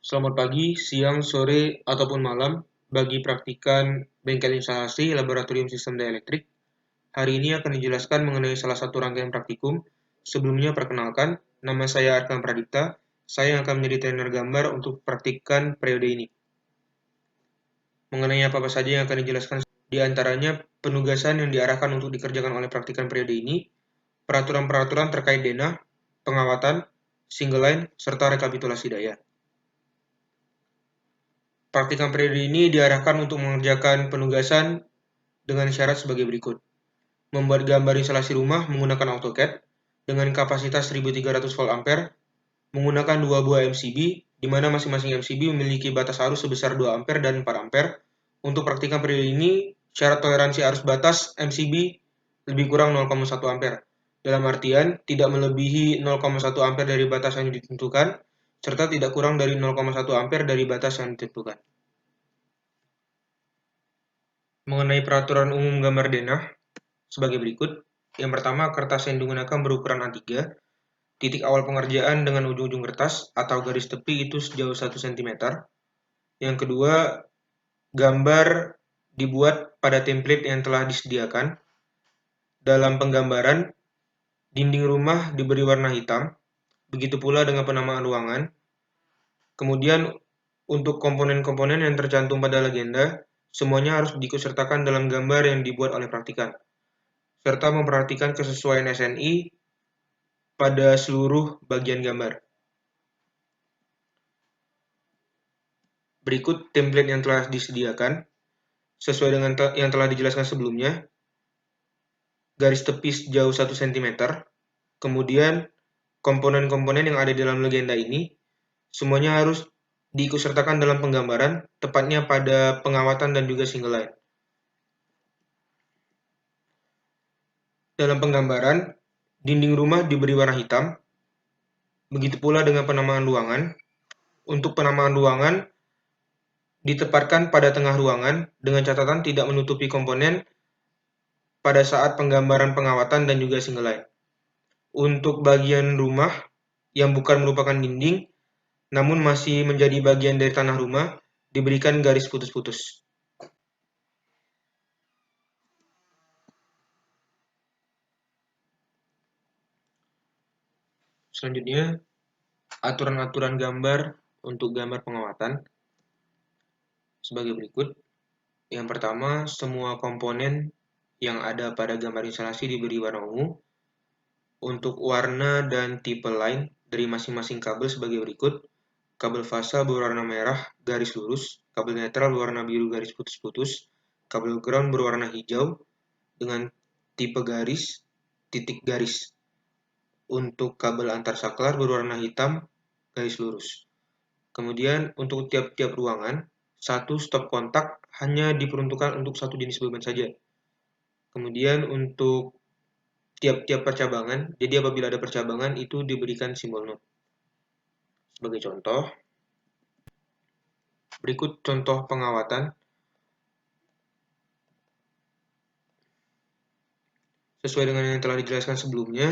Selamat pagi, siang, sore, ataupun malam bagi praktikan bengkel instalasi laboratorium sistem dieletrik. Hari ini akan dijelaskan mengenai salah satu rangkaian praktikum. Sebelumnya perkenalkan, nama saya Arkan Pradipta. Saya yang akan menjadi trainer gambar untuk praktikan periode ini. Mengenai apa-apa saja yang akan dijelaskan, di antaranya penugasan yang diarahkan untuk dikerjakan oleh praktikan periode ini, peraturan-peraturan terkait denah, pengawatan, single line, serta rekapitulasi daya. Praktikan periode ini diarahkan untuk mengerjakan penugasan dengan syarat sebagai berikut. Membuat gambar instalasi rumah menggunakan AutoCAD dengan kapasitas 1300 volt ampere menggunakan dua buah MCB, di mana masing-masing MCB memiliki batas arus sebesar 2 ampere dan 4 ampere. Untuk praktikan periode ini, syarat toleransi arus batas MCB lebih kurang 0,1 ampere. Dalam artian, tidak melebihi 0,1 ampere dari batas yang ditentukan, serta tidak kurang dari 0,1 ampere dari batas yang ditentukan. Mengenai peraturan umum gambar denah, sebagai berikut. Yang pertama, kertas yang digunakan berukuran A3, titik awal pengerjaan dengan ujung-ujung kertas atau garis tepi itu sejauh 1 cm. Yang kedua, gambar dibuat pada template yang telah disediakan. Dalam penggambaran, dinding rumah diberi warna hitam, begitu pula dengan penamaan ruangan. Kemudian, untuk komponen-komponen yang tercantum pada legenda, semuanya harus diikutsertakan dalam gambar yang dibuat oleh praktikan, serta memperhatikan kesesuaian SNI pada seluruh bagian gambar. Berikut template yang telah disediakan, sesuai dengan yang telah dijelaskan sebelumnya. Garis tepi sejauh 1 cm, kemudian komponen-komponen yang ada di dalam legenda ini, semuanya harus diikutsertakan dalam penggambaran, tepatnya pada pengawatan dan juga single line. Dalam penggambaran, dinding rumah diberi warna hitam, begitu pula dengan penamaan ruangan. Untuk penamaan ruangan, ditempatkan pada tengah ruangan dengan catatan tidak menutupi komponen pada saat penggambaran pengawatan dan juga single line. Untuk bagian rumah yang bukan merupakan dinding, namun masih menjadi bagian dari tanah rumah, diberikan garis putus-putus. Selanjutnya, aturan-aturan gambar untuk gambar pengawatan sebagai berikut. Yang pertama, semua komponen yang ada pada gambar instalasi diberi warna ungu. Untuk warna dan tipe line dari masing-masing kabel sebagai berikut. Kabel fasa berwarna merah garis lurus, kabel netral berwarna biru garis putus-putus, kabel ground berwarna hijau dengan tipe garis, titik garis. Untuk kabel antar saklar berwarna hitam garis lurus. Kemudian untuk tiap-tiap ruangan, satu stop kontak hanya diperuntukkan untuk satu jenis beban saja. Kemudian untuk tiap-tiap percabangan, jadi apabila ada percabangan itu diberikan simbol not. Sebagai contoh, berikut contoh pengawatan. Sesuai dengan yang telah dijelaskan sebelumnya,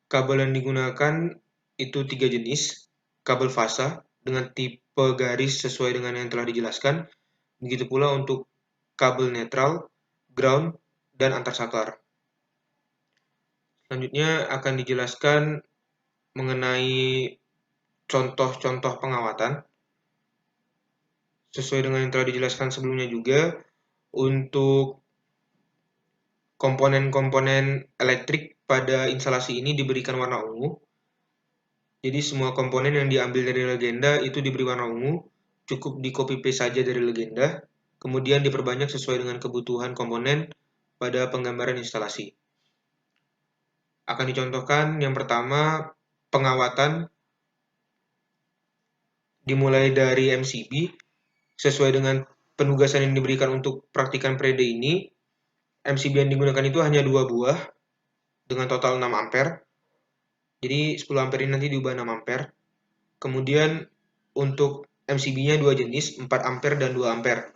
kabel yang digunakan itu 3 jenis. Kabel fasa dengan tipe garis sesuai dengan yang telah dijelaskan. Begitu pula untuk kabel netral, ground, dan antar saklar. Selanjutnya akan dijelaskan mengenai contoh-contoh pengawatan. Sesuai dengan yang telah dijelaskan sebelumnya juga, untuk komponen-komponen elektrik pada instalasi ini diberikan warna ungu. Jadi semua komponen yang diambil dari legenda itu diberi warna ungu, cukup di copy paste saja dari legenda, kemudian diperbanyak sesuai dengan kebutuhan komponen pada penggambaran instalasi. Akan dicontohkan yang pertama, pengawatan dimulai dari MCB, sesuai dengan penugasan yang diberikan untuk praktikan periode ini. MCB yang digunakan itu hanya 2 buah, dengan total 6 ampere. Jadi 10 ampere ini nanti diubah 6 ampere. Kemudian untuk MCB-nya 2 jenis, 4 ampere dan 2 ampere.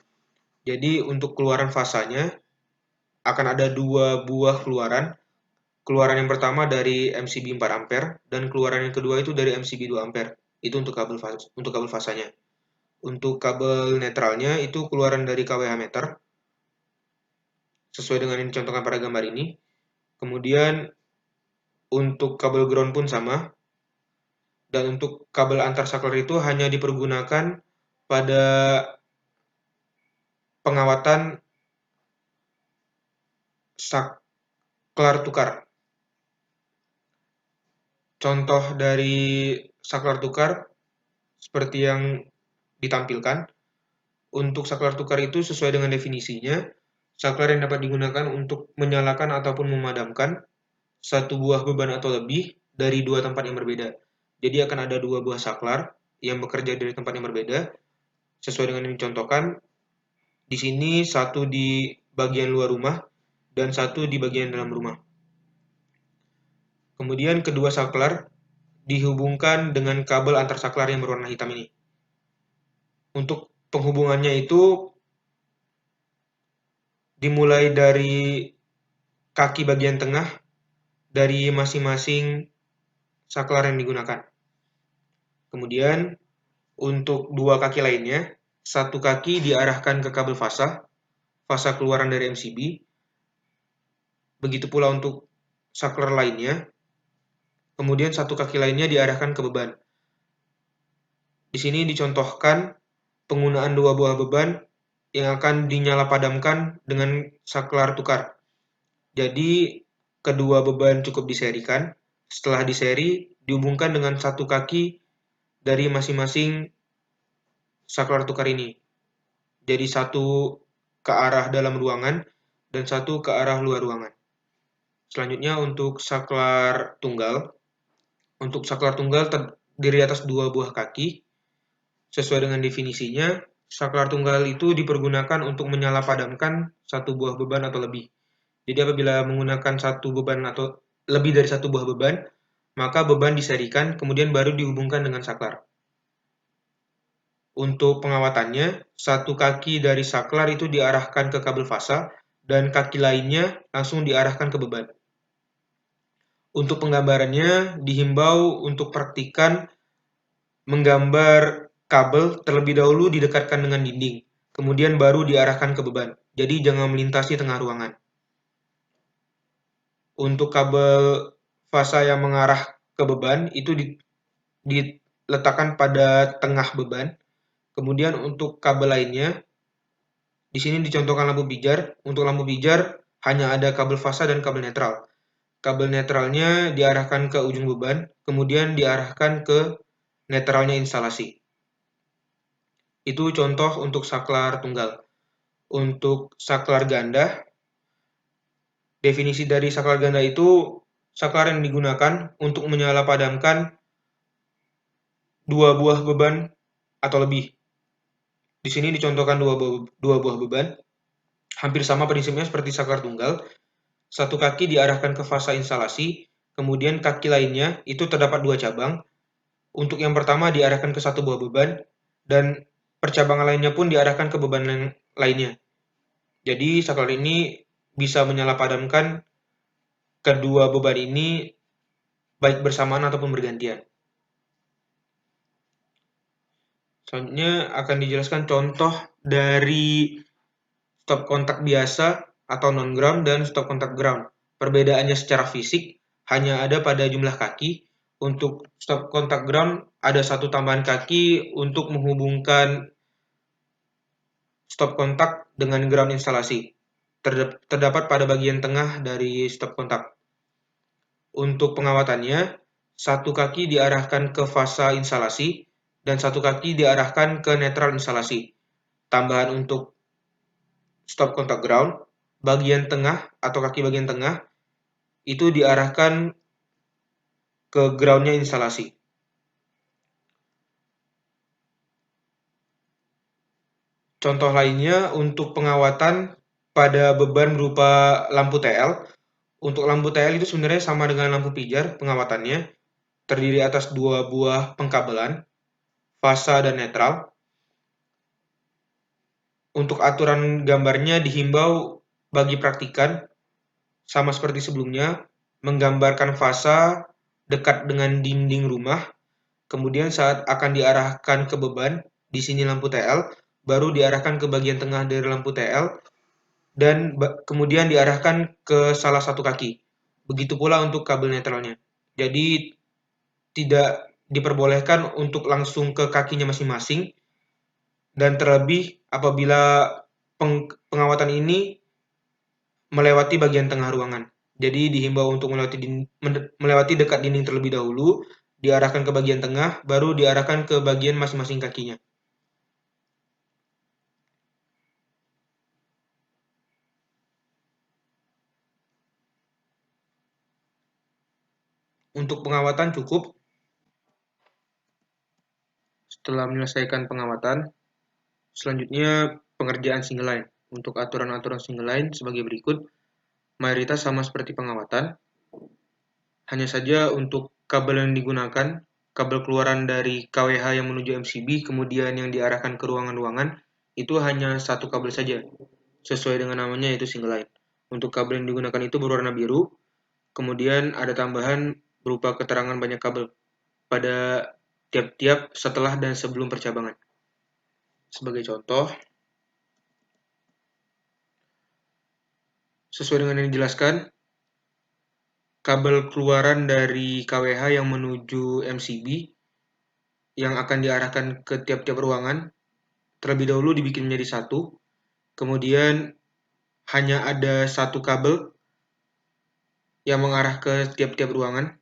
Jadi untuk keluaran fasanya akan ada 2 buah keluaran. Keluaran yang pertama dari MCB 4 ampere dan keluaran yang kedua itu dari MCB 2 ampere. Itu untuk kabel fasanya. Untuk kabel netralnya itu keluaran dari kWh meter, sesuai dengan yang dicontohkan pada gambar ini. Kemudian untuk kabel ground pun sama. Dan untuk kabel antar saklar itu hanya dipergunakan pada pengawatan saklar tukar. Contoh dari saklar tukar seperti yang ditampilkan. Untuk saklar tukar itu sesuai dengan definisinya, saklar yang dapat digunakan untuk menyalakan ataupun memadamkan satu buah beban atau lebih dari dua tempat yang berbeda. Jadi akan ada dua buah saklar yang bekerja dari tempat yang berbeda, sesuai dengan yang dicontohkan. Di sini satu di bagian luar rumah dan satu di bagian dalam rumah. Kemudian kedua saklar dihubungkan dengan kabel antar saklar yang berwarna hitam ini. Untuk penghubungannya itu dimulai dari kaki bagian tengah dari masing-masing saklar yang digunakan. Kemudian untuk dua kaki lainnya, satu kaki diarahkan ke kabel fasa keluaran dari MCB. Begitu pula untuk saklar lainnya. Kemudian satu kaki lainnya diarahkan ke beban. Di sini dicontohkan penggunaan dua buah beban yang akan dinyala padamkan dengan saklar tukar. Jadi kedua beban cukup diserikan. Setelah diseri, dihubungkan dengan satu kaki dari masing-masing saklar tukar ini. Jadi satu ke arah dalam ruangan dan satu ke arah luar ruangan. Selanjutnya untuk saklar tunggal. Untuk saklar tunggal terdiri atas dua buah kaki. Sesuai dengan definisinya, saklar tunggal itu dipergunakan untuk menyala padamkan satu buah beban atau lebih. Jadi apabila menggunakan satu beban atau lebih dari satu buah beban, maka beban diserikan kemudian baru dihubungkan dengan saklar. Untuk pengawatannya, satu kaki dari saklar itu diarahkan ke kabel fasa dan kaki lainnya langsung diarahkan ke beban. Untuk penggambarannya, dihimbau untuk praktikan menggambar kabel terlebih dahulu didekatkan dengan dinding, kemudian baru diarahkan ke beban. Jadi jangan melintasi tengah ruangan. Untuk kabel fasa yang mengarah ke beban itu diletakkan pada tengah beban. Kemudian untuk kabel lainnya, di sini dicontohkan lampu pijar. Untuk lampu pijar hanya ada kabel fasa dan kabel netral. Kabel netralnya diarahkan ke ujung beban, kemudian diarahkan ke netralnya instalasi. Itu contoh untuk saklar tunggal. Untuk saklar ganda, definisi dari saklar ganda itu saklar yang digunakan untuk menyala padamkan dua buah beban atau lebih. Di sini dicontohkan dua buah beban. Hampir sama prinsipnya seperti saklar tunggal. Satu kaki diarahkan ke fasa instalasi, kemudian kaki lainnya itu terdapat dua cabang. Untuk yang pertama diarahkan ke satu buah beban, dan percabangan lainnya pun diarahkan ke beban lainnya. Jadi saklar ini bisa menyala padamkan kedua beban ini baik bersamaan ataupun bergantian. Selanjutnya akan dijelaskan contoh dari stop kontak biasa atau non-ground dan stop kontak ground. Perbedaannya secara fisik hanya ada pada jumlah kaki. Untuk stop kontak ground ada satu tambahan kaki untuk menghubungkan stop kontak dengan ground instalasi. Terdapat pada bagian tengah dari stop kontak. Untuk pengawatannya, satu kaki diarahkan ke fasa instalasi dan satu kaki diarahkan ke netral instalasi. Tambahan untuk stop kontak ground, bagian tengah atau kaki bagian tengah itu diarahkan ke groundnya instalasi. Contoh lainnya untuk pengawatan pada beban berupa lampu TL. Untuk lampu TL itu sebenarnya sama dengan lampu pijar pengawatannya, terdiri atas dua buah pengkabelan, fasa dan netral. Untuk aturan gambarnya dihimbau bagi praktikan, sama seperti sebelumnya, menggambarkan fasa dekat dengan dinding rumah, Kemudian saat akan diarahkan ke beban, di sini lampu TL, baru diarahkan ke bagian tengah dari lampu TL, dan kemudian diarahkan ke salah satu kaki. Begitu pula untuk kabel netralnya. Jadi tidak diperbolehkan untuk langsung ke kakinya masing-masing, dan terlebih apabila pengawatan ini melewati bagian tengah ruangan. Jadi dihimbau untuk melewati dekat dinding terlebih dahulu, diarahkan ke bagian tengah, baru diarahkan ke bagian masing-masing kakinya. Untuk pengawatan cukup. Setelah menyelesaikan pengawatan, selanjutnya pengerjaan single line. Untuk aturan-aturan single line sebagai berikut, mayoritas sama seperti pengawatan. Hanya saja untuk kabel yang digunakan, kabel keluaran dari KWH yang menuju MCB, kemudian yang diarahkan ke ruangan-ruangan, itu hanya satu kabel saja. Sesuai dengan namanya, yaitu single line. Untuk kabel yang digunakan itu berwarna biru, kemudian ada tambahan berupa keterangan banyak kabel pada tiap-tiap setelah dan sebelum percabangan. Sebagai contoh, sesuai dengan yang dijelaskan, kabel keluaran dari KWH yang menuju MCB yang akan diarahkan ke tiap-tiap ruangan terlebih dahulu dibikin menjadi satu, kemudian hanya ada satu kabel yang mengarah ke tiap-tiap ruangan.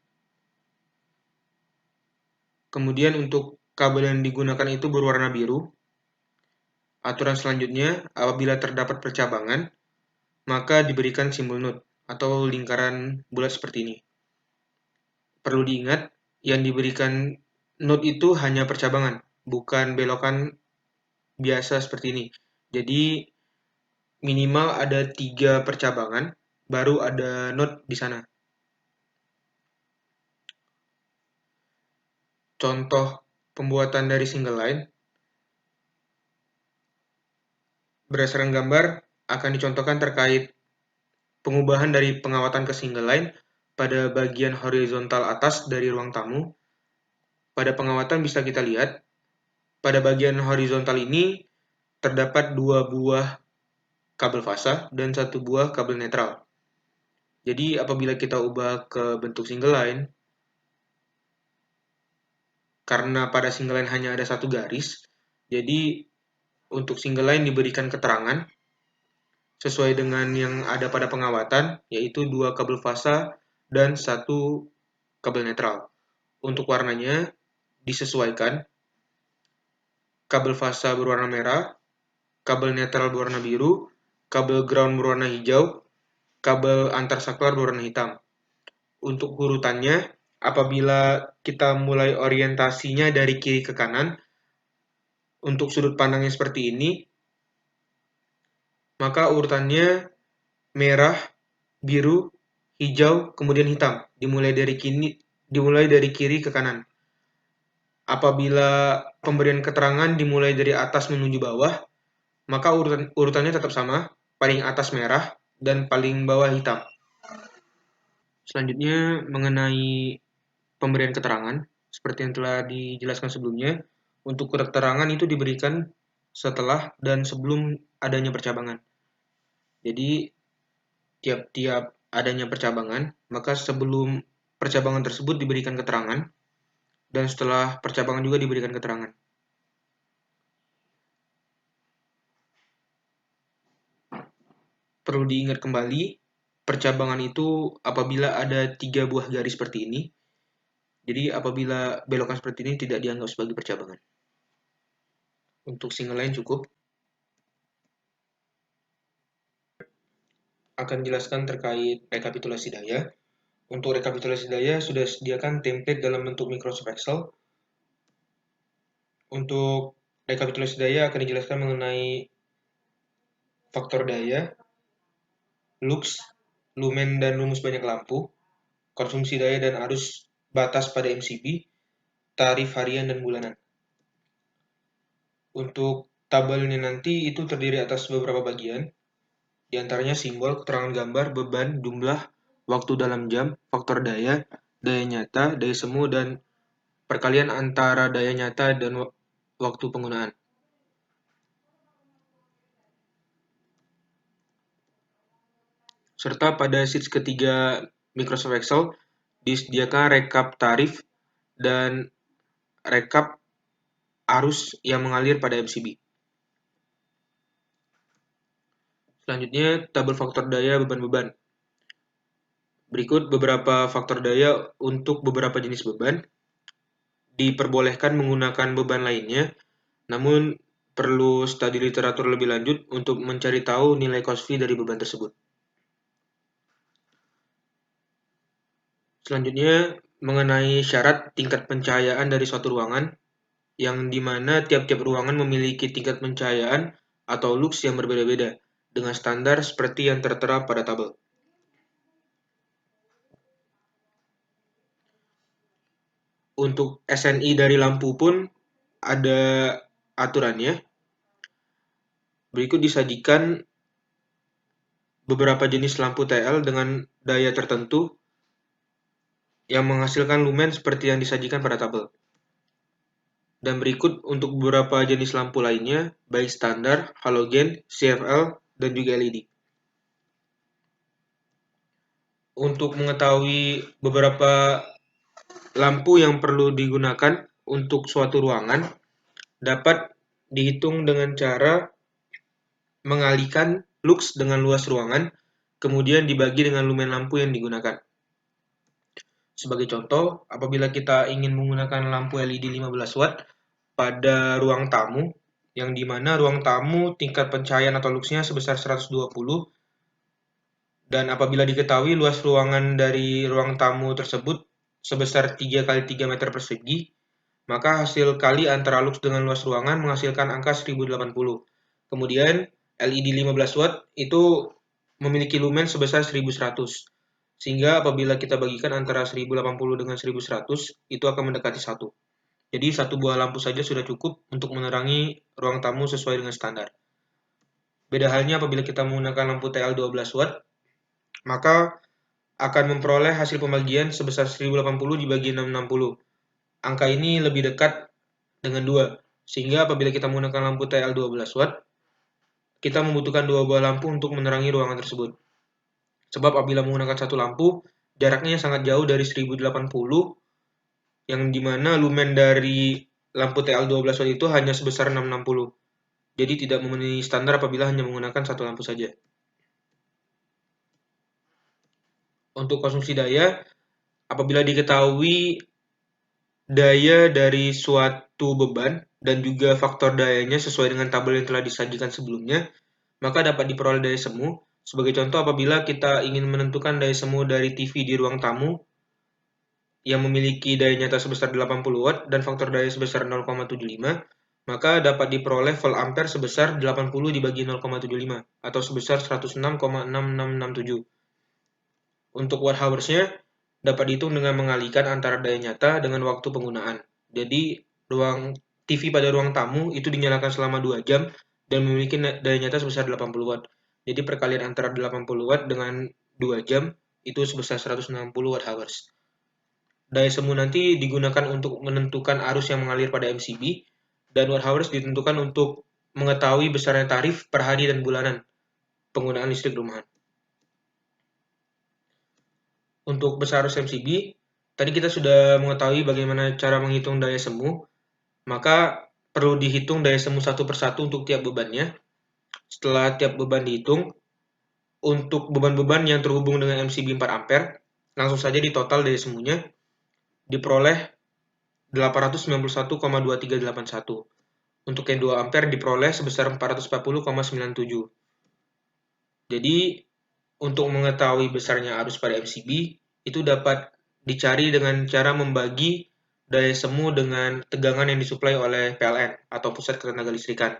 Kemudian untuk kabel yang digunakan itu berwarna biru. Aturan selanjutnya, apabila terdapat percabangan, maka diberikan simbol node atau lingkaran bulat seperti ini. Perlu diingat, yang diberikan node itu hanya percabangan, bukan belokan biasa seperti ini. Jadi minimal ada 3 percabangan, baru ada node di sana. Contoh pembuatan dari single line, berdasarkan gambar akan dicontohkan terkait pengubahan dari pengawatan ke single line pada bagian horizontal atas dari ruang tamu. Pada pengawatan bisa kita lihat, pada bagian horizontal ini terdapat 2 buah kabel fasa dan 1 buah kabel netral. Jadi apabila kita ubah ke bentuk single line, karena pada single line hanya ada 1 garis, jadi untuk single line diberikan keterangan sesuai dengan yang ada pada pengawatan, yaitu 2 kabel fasa dan 1 kabel netral. Untuk warnanya disesuaikan, kabel fasa berwarna merah, kabel netral berwarna biru, kabel ground berwarna hijau, kabel antar saklar berwarna hitam. Untuk urutannya, apabila kita mulai orientasinya dari kiri ke kanan, untuk sudut pandangnya seperti ini, maka urutannya merah, biru, hijau, kemudian hitam, dimulai dari kiri ke kanan. Apabila pemberian keterangan dimulai dari atas menuju bawah, maka urutannya tetap sama, paling atas merah dan paling bawah hitam. Selanjutnya mengenai pemberian keterangan, seperti yang telah dijelaskan sebelumnya, untuk keterangan itu diberikan setelah dan sebelum adanya percabangan. Jadi tiap-tiap adanya percabangan, maka sebelum percabangan tersebut diberikan keterangan, dan setelah percabangan juga diberikan keterangan. Perlu diingat kembali, percabangan itu apabila ada 3 buah garis seperti ini, jadi apabila belokan seperti ini tidak dianggap sebagai percabangan. Untuk single line cukup. Akan jelaskan terkait rekapitulasi daya. Untuk rekapitulasi daya sudah sediakan template dalam bentuk Microsoft Excel. Untuk rekapitulasi daya akan dijelaskan mengenai faktor daya, lux, lumen dan rumus banyak lampu, konsumsi daya dan arus batas pada MCB, tarif harian dan bulanan. Untuk tabelnya nanti itu terdiri atas beberapa bagian, di antaranya simbol, keterangan gambar, beban, jumlah, waktu dalam jam, faktor daya, daya nyata, daya semu, dan perkalian antara daya nyata dan waktu penggunaan. Serta pada sheets ketiga Microsoft Excel disediakan rekap tarif dan rekap arus yang mengalir pada MCB. Selanjutnya, tabel faktor daya beban-beban. Berikut beberapa faktor daya untuk beberapa jenis beban. Diperbolehkan menggunakan beban lainnya, namun perlu studi literatur lebih lanjut untuk mencari tahu nilai cost fee dari beban tersebut. Selanjutnya, mengenai syarat tingkat pencahayaan dari suatu ruangan, yang dimana tiap-tiap ruangan memiliki tingkat pencahayaan atau lux yang berbeda-beda, dengan standar seperti yang tertera pada tabel. Untuk SNI dari lampu pun ada aturannya. Berikut disajikan beberapa jenis lampu TL dengan daya tertentu yang menghasilkan lumen seperti yang disajikan pada tabel. Dan berikut untuk beberapa jenis lampu lainnya, baik standar, halogen, CFL, dan juga LED. Untuk mengetahui beberapa lampu yang perlu digunakan untuk suatu ruangan, dapat dihitung dengan cara mengalihkan lux dengan luas ruangan, kemudian dibagi dengan lumen lampu yang digunakan. Sebagai contoh, apabila kita ingin menggunakan lampu LED 15 watt pada ruang tamu, yang dimana ruang tamu tingkat pencahayaan atau luxnya sebesar 120, dan apabila diketahui luas ruangan dari ruang tamu tersebut sebesar 3 kali 3 meter persegi, maka hasil kali antara lux dengan luas ruangan menghasilkan angka 1080. Kemudian LED 15 watt itu memiliki lumen sebesar 1100. Sehingga apabila kita bagikan antara 1080 dengan 1100, itu akan mendekati 1. Jadi satu buah lampu saja sudah cukup untuk menerangi ruang tamu sesuai dengan standar. Beda halnya apabila kita menggunakan lampu TL 12 watt, maka akan memperoleh hasil pembagian sebesar 1080 dibagi 660. Angka ini lebih dekat dengan 2, sehingga apabila kita menggunakan lampu TL 12 watt, kita membutuhkan 2 buah lampu untuk menerangi ruangan tersebut. Sebab apabila menggunakan satu lampu, jaraknya sangat jauh dari 1080, yang dimana lumen dari lampu TL 12 watt itu hanya sebesar 660. Jadi tidak memenuhi standar apabila hanya menggunakan satu lampu saja. Untuk konsumsi daya, apabila diketahui daya dari suatu beban dan juga faktor dayanya sesuai dengan tabel yang telah disajikan sebelumnya, maka dapat diperoleh daya semu. Sebagai contoh, apabila kita ingin menentukan daya semu dari TV di ruang tamu yang memiliki daya nyata sebesar 80 watt dan faktor daya sebesar 0,75, maka dapat diperoleh volt ampere sebesar 80 dibagi 0,75 atau sebesar 106,6667. Untuk watt hours-nya dapat dihitung dengan mengalihkan antara daya nyata dengan waktu penggunaan. Jadi, ruang TV pada ruang tamu itu dinyalakan selama 2 jam dan memiliki daya nyata sebesar 80 watt. Jadi, perkalian antara 80 watt dengan 2 jam itu sebesar 160 watt hours. Daya semu nanti digunakan untuk menentukan arus yang mengalir pada MCB, dan watt hours ditentukan untuk mengetahui besarnya tarif per hari dan bulanan penggunaan listrik rumahan. Untuk besar arus MCB, tadi kita sudah mengetahui bagaimana cara menghitung daya semu, maka perlu dihitung daya semu satu persatu untuk tiap bebannya. Setelah tiap beban dihitung, untuk beban-beban yang terhubung dengan MCB 4 ampere, langsung saja di total daya semunya, diperoleh 891,2381. Untuk yang 2 ampere diperoleh sebesar 440,97. Jadi, untuk mengetahui besarnya arus pada MCB, itu dapat dicari dengan cara membagi daya semu dengan tegangan yang disuplai oleh PLN atau pusat ketenaga listrikan,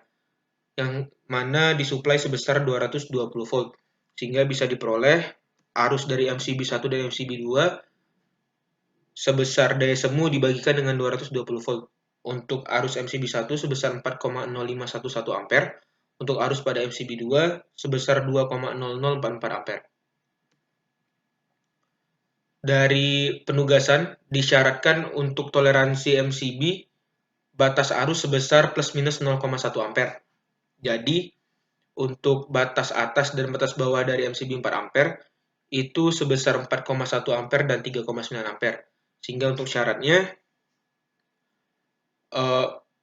yang mana disuplai sebesar 220 volt, sehingga bisa diperoleh arus dari MCB 1 dan MCB 2 sebesar daya semu dibagikan dengan 220 volt. Untuk arus MCB 1 sebesar 4,0511 ampere, untuk arus pada MCB 2 sebesar 2,0044 ampere. dari penugasan disyaratkan untuk toleransi MCB batas arus sebesar plus minus 0,1 ampere. Jadi, untuk batas atas dan batas bawah dari MCB 4 ampere itu sebesar 4,1 ampere dan 3,9 ampere. Sehingga untuk syaratnya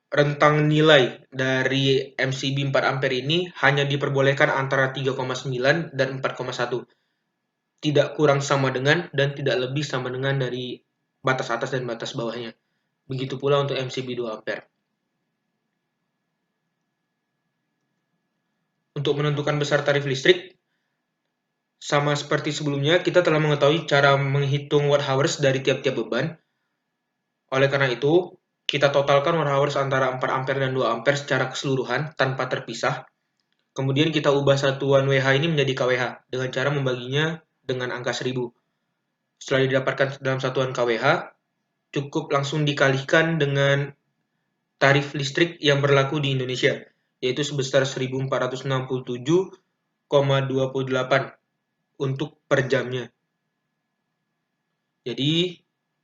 rentang nilai dari MCB 4 ampere ini hanya diperbolehkan antara 3,9 dan 4,1. Tidak kurang sama dengan dan tidak lebih sama dengan dari batas atas dan batas bawahnya. Begitu pula untuk MCB 2 ampere. Untuk menentukan besar tarif listrik, sama seperti sebelumnya, kita telah mengetahui cara menghitung watt hours dari tiap-tiap beban. Oleh karena itu, kita totalkan watt hours antara 4 ampere dan 2 ampere secara keseluruhan tanpa terpisah. Kemudian kita ubah satuan WH ini menjadi kWh dengan cara membaginya dengan angka 1000. Setelah didapatkan dalam satuan kWh, cukup langsung dikalikan dengan tarif listrik yang berlaku di Indonesia, yaitu sebesar 1467,28 untuk per jamnya. Jadi,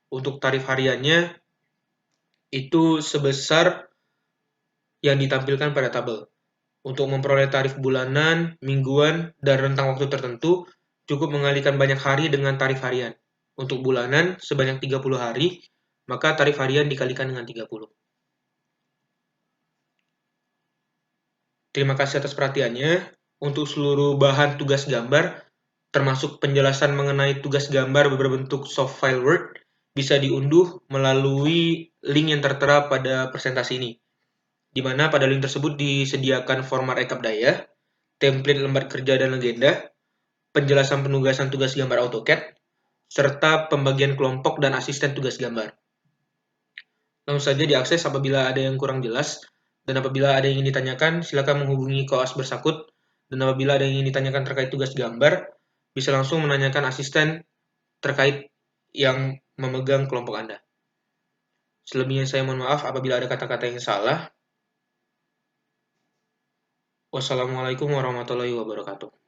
untuk tarif hariannya itu sebesar yang ditampilkan pada tabel. Untuk memperoleh tarif bulanan, mingguan, dan rentang waktu tertentu, cukup mengalihkan banyak hari dengan tarif harian. Untuk bulanan, sebanyak 30 hari, maka tarif harian dikalikan dengan 30. Terima kasih atas perhatiannya. Untuk seluruh bahan tugas gambar, termasuk penjelasan mengenai tugas gambar berbentuk soft file Word, bisa diunduh melalui link yang tertera pada presentasi ini, di mana pada link tersebut disediakan format rekap daya, template lembar kerja dan legenda, penjelasan penugasan tugas gambar AutoCAD, serta pembagian kelompok dan asisten tugas gambar. Langsung saja diakses apabila ada yang kurang jelas, dan apabila ada yang ingin ditanyakan, silakan menghubungi koas bersangkut, dan apabila ada yang ingin ditanyakan terkait tugas gambar, bisa langsung menanyakan asisten terkait yang memegang kelompok Anda. Selebihnya saya mohon maaf apabila ada kata-kata yang salah. Wassalamualaikum warahmatullahi wabarakatuh.